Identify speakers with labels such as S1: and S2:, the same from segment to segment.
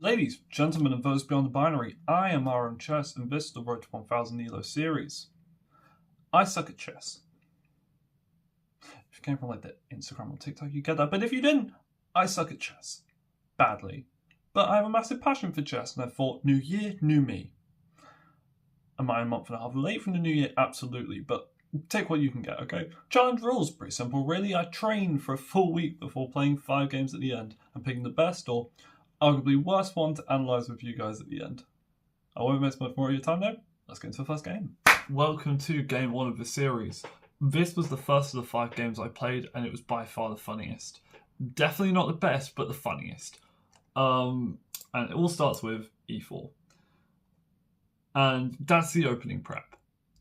S1: Ladies, gentlemen, and those beyond the binary, I am Aaron Chess, and this is the Road to 1000 ELO series. I suck at chess. If you came from like the Instagram or TikTok, you get that. But if you didn't, I suck at chess. Badly. But I have a massive passion for chess, and I thought, new year, new me. Am I a month and a half late from the new year? Absolutely. But take what you can get, okay? Challenge rules, pretty simple, really. I trained for a full week before playing 5 games at the end and picking the best or arguably worst one to analyse with you guys at the end. I won't waste much more of your time now. Let's get into the first game. Welcome to game 1 of the series. This was the first of the 5 games I played, and it was by far the funniest. Definitely not the best, but the funniest. And it all starts with e4. And that's the opening prep.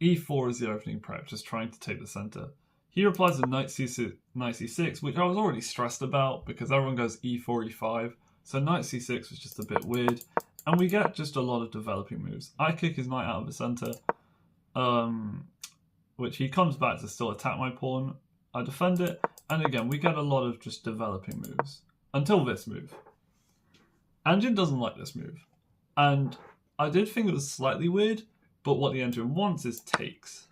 S1: e4 is the opening prep, just trying to take the centre. He replies with knight c6, which I was already stressed about because everyone goes e4, e5. So knight c6 was just a bit weird. And we get just a lot of developing moves. I kick his knight out of the centre, which he comes back to still attack my pawn. I defend it. And again, we get a lot of just developing moves. Until this move. Engine doesn't like this move. And I did think it was slightly weird, but what the engine wants is takes.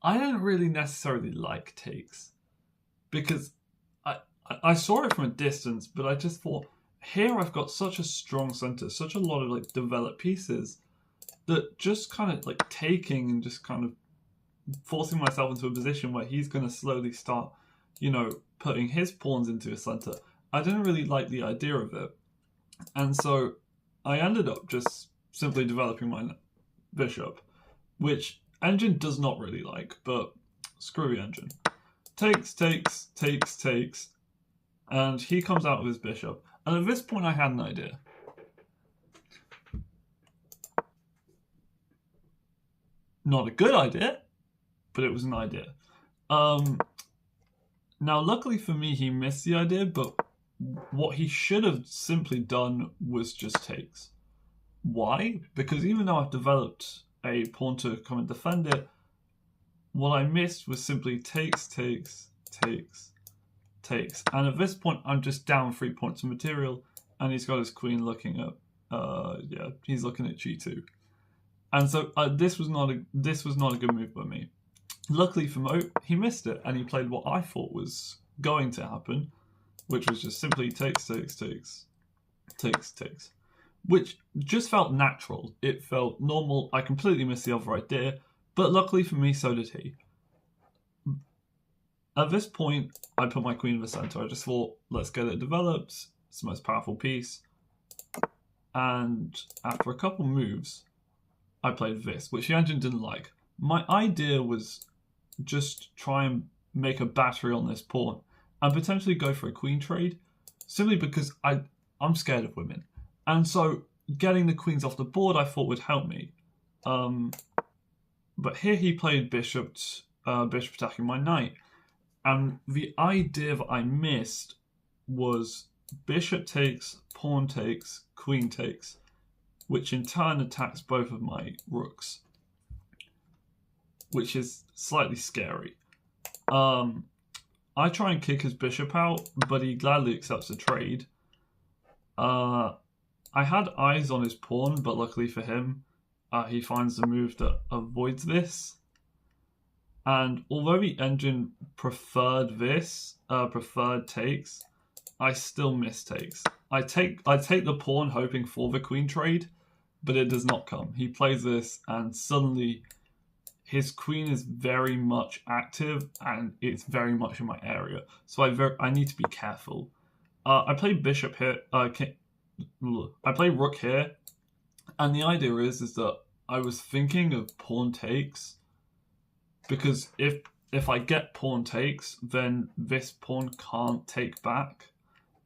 S1: I don't really necessarily like takes, because I saw it from a distance, but I just thought, here I've got such a strong centre, such a lot of like developed pieces, that just kind of like taking and just kind of forcing myself into a position where he's going to slowly start, putting his pawns into a centre. I didn't really like the idea of it. And so I ended up just simply developing my bishop, which engine does not really like, but screw the engine. Takes, takes, takes, takes, and he comes out with his bishop. And at this point I had an idea. Not a good idea, but it was an idea. Now luckily for me he missed the idea, but what he should have simply done was just takes. Why? Because even though I've developed a pawn to come and defend it, what I missed was simply takes, takes, takes, takes. And at this point, I'm just down 3 points of material, and he's got his queen looking at, he's looking at g2. And so this was not a good move by me. Luckily for Mo, he missed it, and he played what I thought was going to happen, which was just simply takes, takes, takes, takes, takes. Which just felt natural. It felt normal. I completely missed the other idea, but luckily for me, so did he. At this point, I put my queen in the center. I just thought, let's get it developed. It's the most powerful piece. And after a couple moves, I played this, which the engine didn't like. My idea was just try and make a battery on this pawn and potentially go for a queen trade, simply because I'm scared of women. And so getting the queens off the board I thought would help me. But here he played bishop attacking my knight. And the idea that I missed was bishop takes, pawn takes, queen takes, which in turn attacks both of my rooks, which is slightly scary. I try and kick his bishop out, but he gladly accepts a trade. I had eyes on his pawn, but luckily for him, he finds the move that avoids this. And although the engine preferred takes, I still miss takes. I take the pawn hoping for the queen trade, but it does not come. He plays this, and suddenly his queen is very much active, and it's very much in my area. So I need to be careful. I play bishop here. I play rook here, and the idea is that I was thinking of pawn takes, because if I get pawn takes, then this pawn can't take back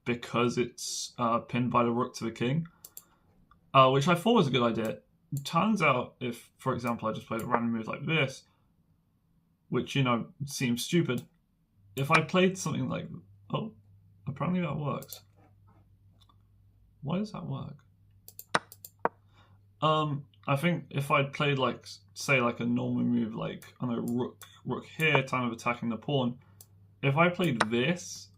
S1: because it's pinned by the rook to the king, which I thought was a good idea. Turns out, if, for example, I just played a random move like this, which, seems stupid, if I played something like... Oh, apparently that works. Why does that work? I think if I'd played say a normal move like, I don't know, rook here, time of attacking the pawn, if I played this,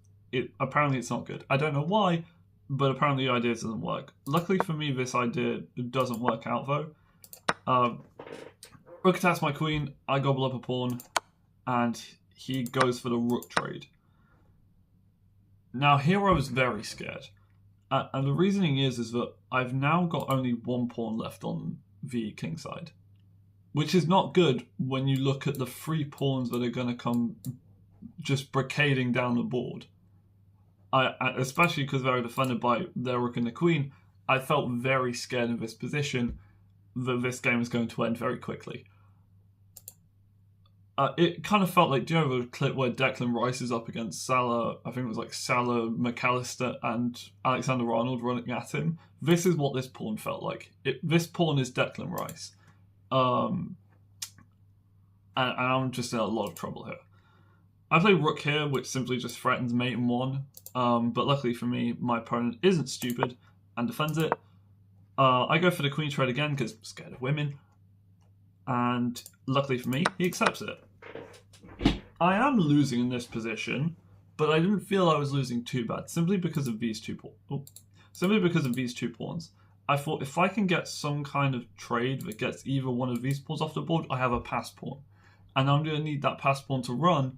S1: apparently it's not good. I don't know why, but apparently the idea doesn't work. Luckily for me, this idea doesn't work out though. Rook attacks my queen, I gobble up a pawn, and he goes for the rook trade. Now here I was very scared. And the reasoning is that I've now got only one pawn left on the king side. Which is not good when you look at the 3 pawns that are going to come just brigading down the board. Especially because they're defended by their rook and the queen, I felt very scared in this position that this game is going to end very quickly. It kind of felt like, do you know the clip where Declan Rice is up against Salah? I think it was like Salah, McAllister, and Alexander-Arnold running at him. This is what this pawn felt like. This pawn is Declan Rice. And I'm just in a lot of trouble here. I play rook here, which simply just threatens mate and 1. But luckily for me, my opponent isn't stupid and defends it. I go for the queen trade again because I'm scared of women. And luckily for me, he accepts it. I am losing in this position, but I didn't feel I was losing too bad, simply because of these 2 pawns. Simply because of these 2 pawns. I thought if I can get some kind of trade that gets either one of these pawns off the board, I have a pass pawn. And I'm going to need that pass pawn to run,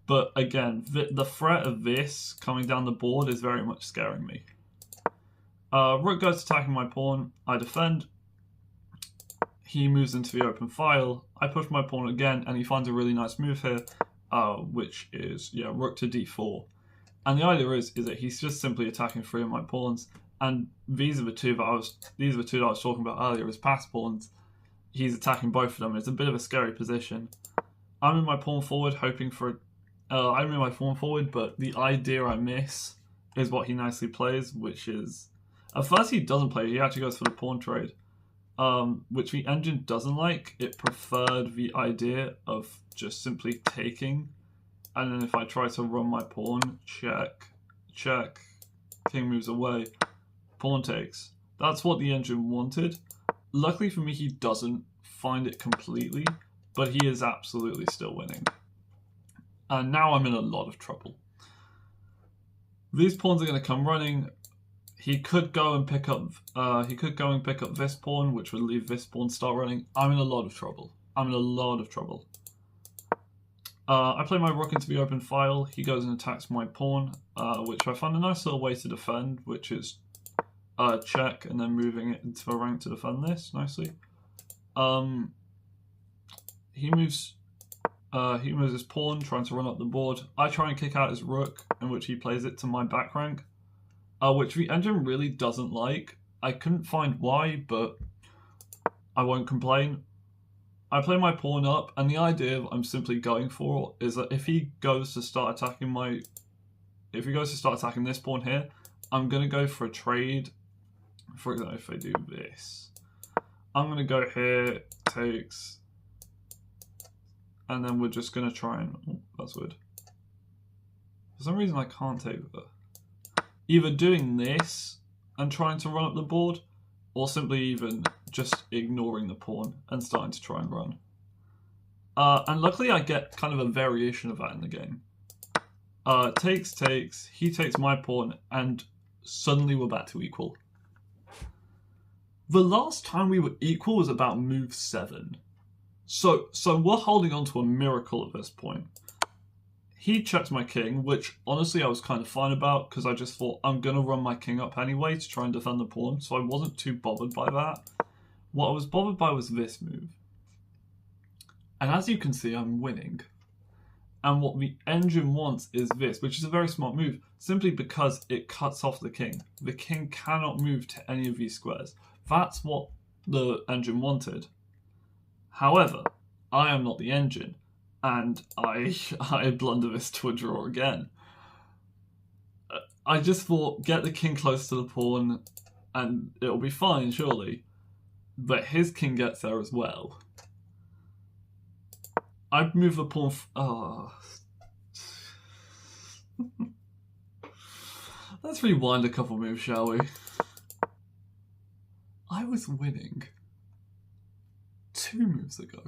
S1: but again, the threat of this coming down the board is very much scaring me. Rook goes attacking my pawn, I defend. He moves into the open file. I push my pawn again, and he finds a really nice move here, which is rook to d4. And the idea is that he's just simply attacking 3 of my pawns, and these are the two that I was talking about earlier as pass pawns. He's attacking both of them. It's a bit of a scary position. I'm in my pawn forward, but the idea I miss is what he nicely plays, which is at first he doesn't play. He actually goes for the pawn trade. Which the engine doesn't like. It preferred the idea of just simply taking, and then if I try to run my pawn, check, king moves away, pawn takes. That's what the engine wanted. Luckily for me, he doesn't find it completely, but he is absolutely still winning. And now I'm in a lot of trouble. These pawns are going to come running. He could go and pick up. This pawn, which would leave this pawn start running. I'm in a lot of trouble. I play my rook into the open file. He goes and attacks my pawn, which I find a nice little way to defend, which is check and then moving it into a rank to defend this nicely. He moves his pawn, trying to run up the board. I try and kick out his rook, in which he plays it to my back rank. Which the engine really doesn't like. I couldn't find why, but I won't complain. I play my pawn up, and the idea I'm simply going for is that if he goes to start attacking this pawn here, I'm gonna go for a trade. For example, if I do this, I'm gonna go here, takes, and then we're just gonna try and. Oh, that's weird. For some reason, I can't take that. Either doing this and trying to run up the board, or simply even just ignoring the pawn and starting to try and run. And luckily I get kind of a variation of that in the game. Takes, he takes my pawn, and suddenly we're back to equal. The last time we were equal was about move 7. So we're holding on to a miracle at this point. He checks my king, which honestly I was kind of fine about because I just thought I'm going to run my king up anyway to try and defend the pawn, so I wasn't too bothered by that. What I was bothered by was this move. And as you can see, I'm winning. And what the engine wants is this, which is a very smart move, simply because it cuts off the king. The king cannot move to any of these squares. That's what the engine wanted. However, I am not the engine. And I blunder this to a draw again. I just thought, get the king close to the pawn and it'll be fine, surely. But his king gets there as well. I move the pawn. Let's rewind a couple moves, shall we? I was winning 2 moves ago.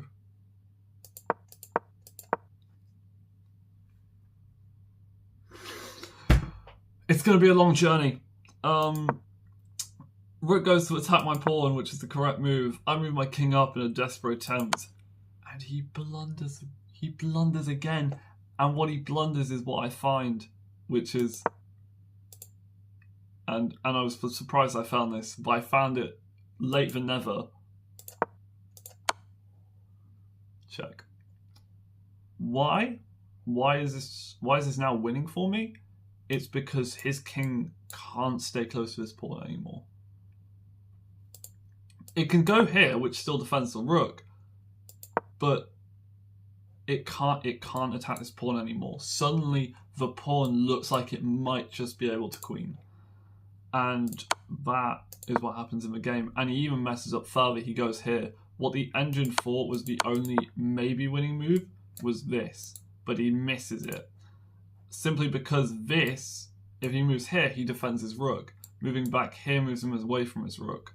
S1: It's going to be a long journey. Rook goes to attack my pawn, which is the correct move. I move my king up in a desperate attempt, and he blunders. He blunders again, and what he blunders is what I find, which is, and I was surprised I found this, but I found it late than never. Check. Why? Why is this now winning for me? It's because his king can't stay close to his pawn anymore. It can go here, which still defends the rook, but it can't attack this pawn anymore. Suddenly, the pawn looks like it might just be able to queen. And that is what happens in the game. And he even messes up further. He goes here. What the engine thought was the only maybe winning move was this, but he misses it. Simply because this, if he moves here, he defends his rook. Moving back here moves him away from his rook.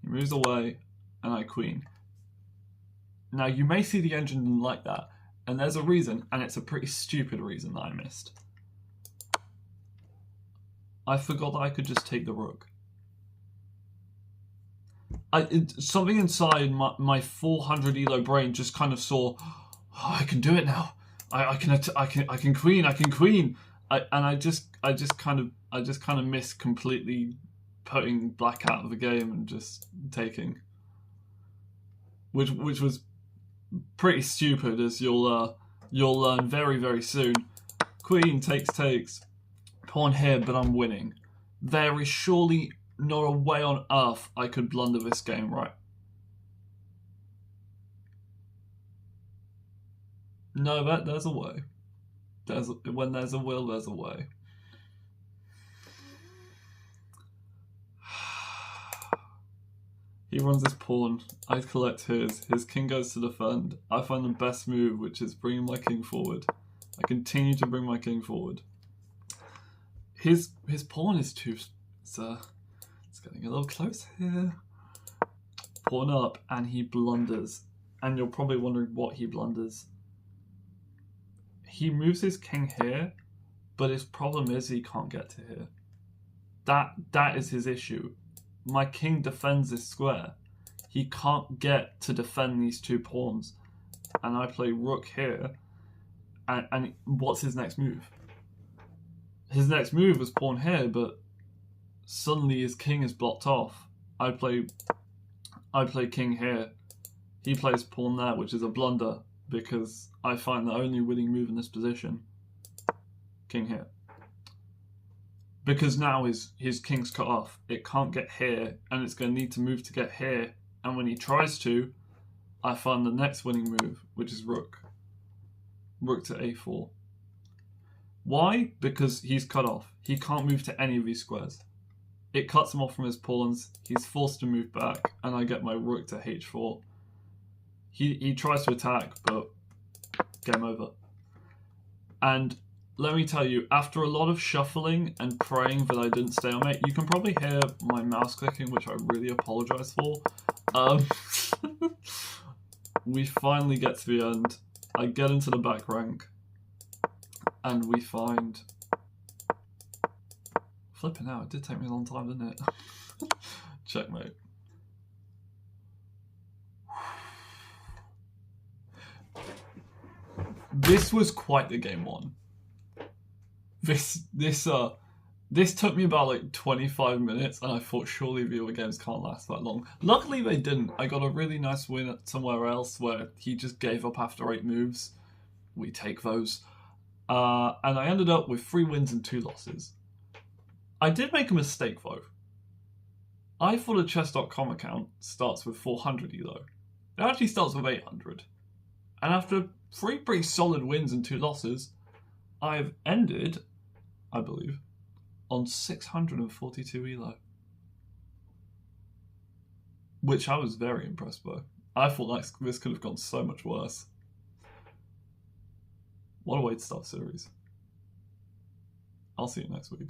S1: He moves away, and I queen. Now, you may see the engine didn't like that, and there's a reason, and it's a pretty stupid reason that I missed. I forgot that I could just take the rook. Something inside my 400 ELO brain just kind of saw, oh, I can do it now. I can queen. I just kind of missed completely putting black out of the game and just taking, which was pretty stupid, as you'll learn very, very soon. Queen takes, pawn here, but I'm winning. There is surely not a way on earth I could blunder this game, right? No, there's a way. When there's a will, there's a way. He runs his pawn. I collect his. His king goes to defend. I find the best move, which is bringing my king forward. I continue to bring my king forward. His pawn is too... It's getting a little close here. Pawn up, and he blunders. And you're probably wondering what he blunders. He moves his king here, but his problem is he can't get to here. That is his issue. My king defends this square. He can't get to defend these two pawns. And I play rook here. And what's his next move? His next move was pawn here, but suddenly his king is blocked off. I play king here. He plays pawn there, which is a blunder, because I find the only winning move in this position, king here. Because now his king's cut off. It can't get here, and it's going to need to move to get here. And when he tries to, I find the next winning move, which is rook. Rook to a4. Why? Because he's cut off. He can't move to any of these squares. It cuts him off from his pawns. He's forced to move back, and I get my rook to h4. He tries to attack, but game over. And let me tell you, after a lot of shuffling and praying that I didn't stalemate, you can probably hear my mouse clicking, which I really apologise for. We finally get to the end. I get into the back rank, and we find... Flipping out, it did take me a long time, didn't it? Checkmate. This was quite the game one. This took me about like 25 minutes, and I thought surely the other games can't last that long. Luckily they didn't. I got a really nice win at somewhere else where he just gave up after 8 moves. We take those. And I ended up with 3 wins and 2 losses. I did make a mistake though. I thought a chess.com account starts with 400 ELO. It actually starts with 800. And after 3 pretty solid wins and 2 losses, I've ended, I believe, on 642 ELO. Which I was very impressed by. I thought like, this could have gone so much worse. What a way to start the series. I'll see you next week.